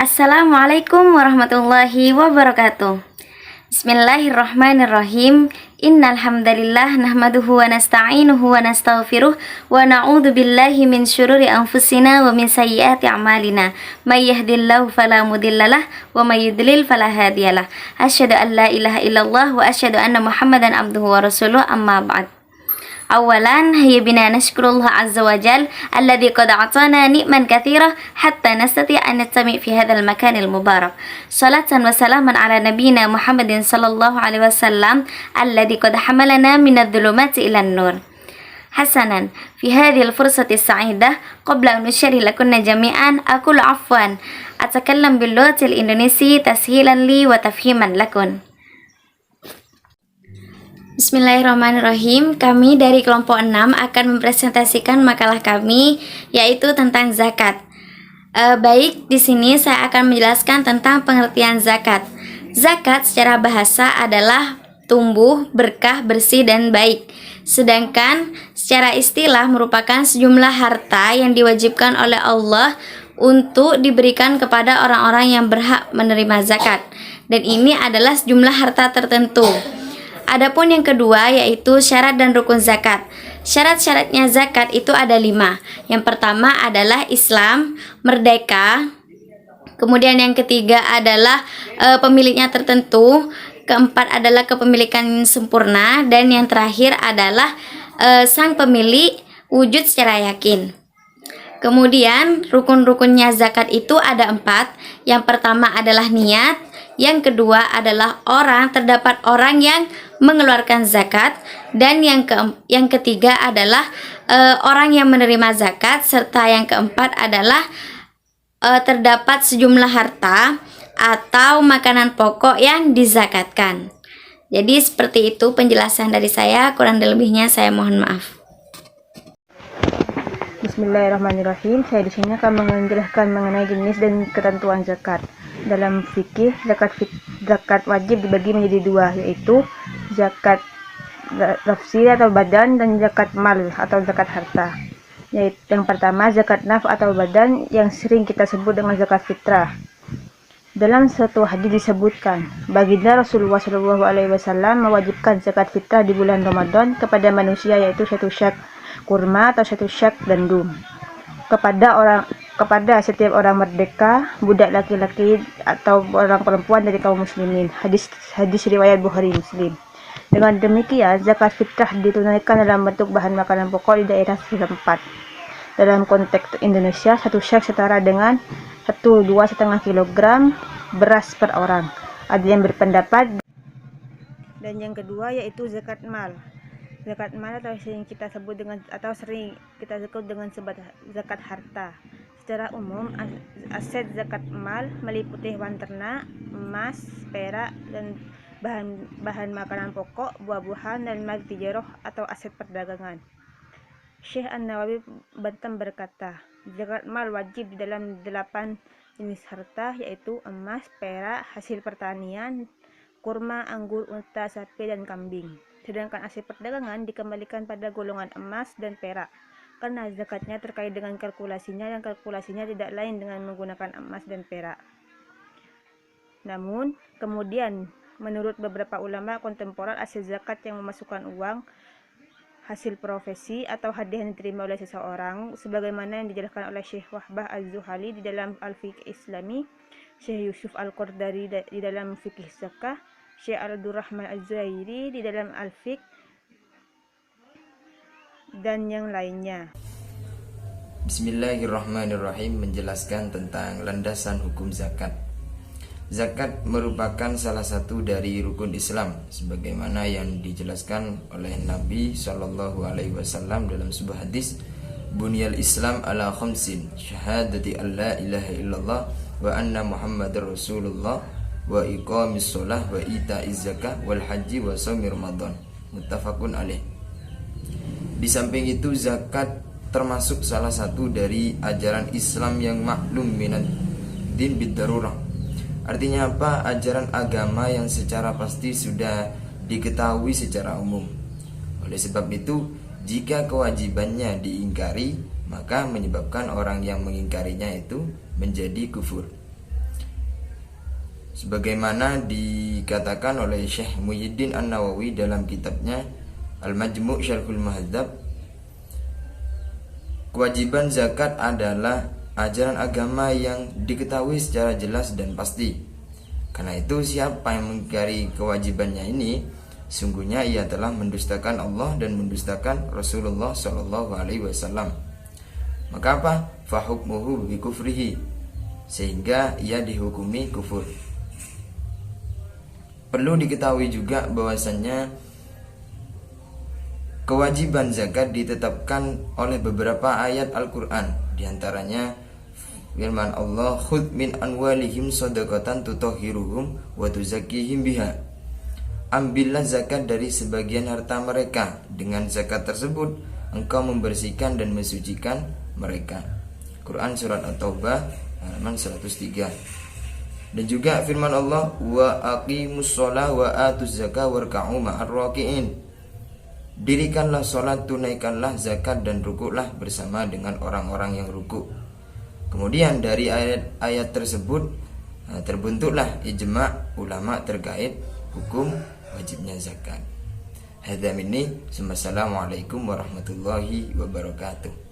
Assalamualaikum warahmatullahi wabarakatuh. Bismillahirrahmanirrahim. Innal hamdalillah nahmaduhu wa nasta'inuhu wa nastaghfiruh wa na'udzu billahi min syururi anfusina wa min sayyiati a'malina. May yahdihillahu fala mudhillalah wa may yudlil fala hadiyalah. Asyhadu an la ilaha illallah wa asyhadu anna Muhammadan abduhu wa rasuluh, amma ba'd. Awalan hayya bina nashkurullah azza wa jal alladhi qad a'tana ni'man katsira hatta nastati' an nastami' fi hadzal makanil mubarak. Salatan wa salaman ala nabiyyina Muhammadin sallallahu alaihi wasallam alladhi qad hamalana minadh-dhulumati ilan nur. Hasanan, fi hadhil fursati sa'idah qabla an nusyarih lakunna jami'an aqul afwan atakallam bil lughatil indonesi tashilan li wa tafhiman lakun. Bismillahirrahmanirrahim. Kami dari kelompok 6 akan mempresentasikan makalah kami, yaitu tentang zakat. Baik, di sini saya akan menjelaskan tentang pengertian zakat. Zakat secara bahasa adalah tumbuh, berkah, bersih, dan baik. Sedangkan secara istilah merupakan sejumlah harta yang diwajibkan oleh Allah untuk diberikan kepada orang-orang yang berhak menerima zakat. Dan ini adalah sejumlah harta tertentu. Adapun yang kedua yaitu syarat dan rukun zakat. Syarat-syaratnya zakat itu ada 5. Yang pertama adalah Islam, merdeka. Kemudian yang ketiga adalah pemiliknya tertentu. Keempat adalah kepemilikan sempurna. Dan yang terakhir adalah sang pemilik wujud secara yakin. Kemudian rukun-rukunnya zakat itu ada 4. Yang pertama adalah niat. Yang kedua adalah terdapat orang yang mengeluarkan zakat, dan yang ketiga adalah orang yang menerima zakat, serta yang keempat adalah terdapat sejumlah harta atau makanan pokok yang dizakatkan. Jadi seperti itu penjelasan dari saya, kurang lebihnya saya mohon maaf. Bismillahirrahmanirrahim. Saya di sini akan menjelaskan mengenai jenis dan ketentuan zakat. Dalam fikih, zakat wajib dibagi menjadi 2, yaitu zakat nafsi atau badan dan zakat mal atau zakat harta. Yaitu yang pertama zakat naf atau badan yang sering kita sebut dengan zakat fitrah. Dalam suatu hadis disebutkan, baginda Rasulullah SAW mewajibkan zakat fitrah di bulan Ramadan kepada manusia, yaitu 1 syak kurma atau 1 syak gandum. Kepada setiap orang merdeka, budak laki-laki atau orang perempuan dari kaum muslimin. Hadis riwayat Bukhari Muslim. Dengan demikian, zakat fitrah ditunaikan dalam bentuk bahan makanan pokok di daerah setempat. Dalam konteks Indonesia, 1 syak setara dengan 2,5 kilogram beras per orang. Ada yang berpendapat. Dan yang kedua yaitu zakat mal. Zakat mal atau sering kita sebut dengan zakat harta. Secara umum, aset zakat mal meliputi hewan ternak, emas, perak, dan bahan makanan pokok, buah-buahan, dan mal tijarah atau aset perdagangan. Syekh An-Nawawi Banten berkata, zakat mal wajib di dalam 8 jenis harta, yaitu emas, perak, hasil pertanian, kurma, anggur, unta, sapi, dan kambing. Sedangkan aset perdagangan dikembalikan pada golongan emas dan perak, karena zakatnya terkait dengan kalkulasinya, dan kalkulasinya tidak lain dengan menggunakan emas dan perak. Namun, kemudian menurut beberapa ulama kontemporer, aset zakat yang memasukkan uang, hasil profesi, atau hadiah yang diterima oleh seseorang, sebagaimana yang dijelaskan oleh Syekh Wahbah Az-Zuhali di dalam Al-Fiqh Islami, Syekh Yusuf Al-Qardari di dalam Fikih Zakah, Syekh Abdurrahman Az-Zuhairi di dalam Al-Fiqh, dan yang lainnya. Bismillahirrahmanirrahim. Menjelaskan tentang landasan hukum zakat. Zakat merupakan salah satu dari rukun Islam, sebagaimana yang dijelaskan oleh Nabi SAW dalam sebuah hadis, Bunyal Islam ala khamsin, syahadati an la ilaha illallah wa anna Muhammadar Rasulullah wa iqamis sholah wa ita'iz zakah wal haji wa shaumi Ramadan. Muttafaqun alaih. Di samping itu, zakat termasuk salah satu dari ajaran Islam yang maklum minad din bidarurah. Artinya apa? Ajaran agama yang secara pasti sudah diketahui secara umum. Oleh sebab itu, jika kewajibannya diingkari, maka menyebabkan orang yang mengingkarinya itu menjadi kufur. sebagaimana dikatakan oleh Syekh Muhyiddin An-Nawawi dalam kitabnya Al-Majmu' Syarhul Muhadzab, kewajiban zakat adalah ajaran agama yang diketahui secara jelas dan pasti. Karena itu siapa yang mengingkari kewajibannya ini, sungguhnya ia telah mendustakan Allah dan mendustakan Rasulullah Shallallahu Alaihi Wasallam. Maka apa? Fahukmuhu bikufrihi, sehingga ia dihukumi kufur. Perlu diketahui juga bahwasannya kewajiban zakat ditetapkan oleh beberapa ayat Al-Quran. Di antaranya firman Allah, khudh min anwalihim shadaqatan tutahhiruhum wa tuzakkihim biha. Ambillah zakat dari sebagian harta mereka, dengan zakat tersebut engkau membersihkan dan mensucikan mereka. Quran surat At-Taubah halaman 103. Dan juga firman Allah, wa aqimus shalah wa atuz zakah warka'u ma'ar raki'in. Dirikanlah salat, tunaikanlah zakat dan rukuklah bersama dengan orang-orang yang rukuk. Kemudian dari ayat-ayat tersebut terbentuklah ijma' ulama terkait hukum wajibnya zakat. Hadza minni, assalamualaikum warahmatullahi wabarakatuh.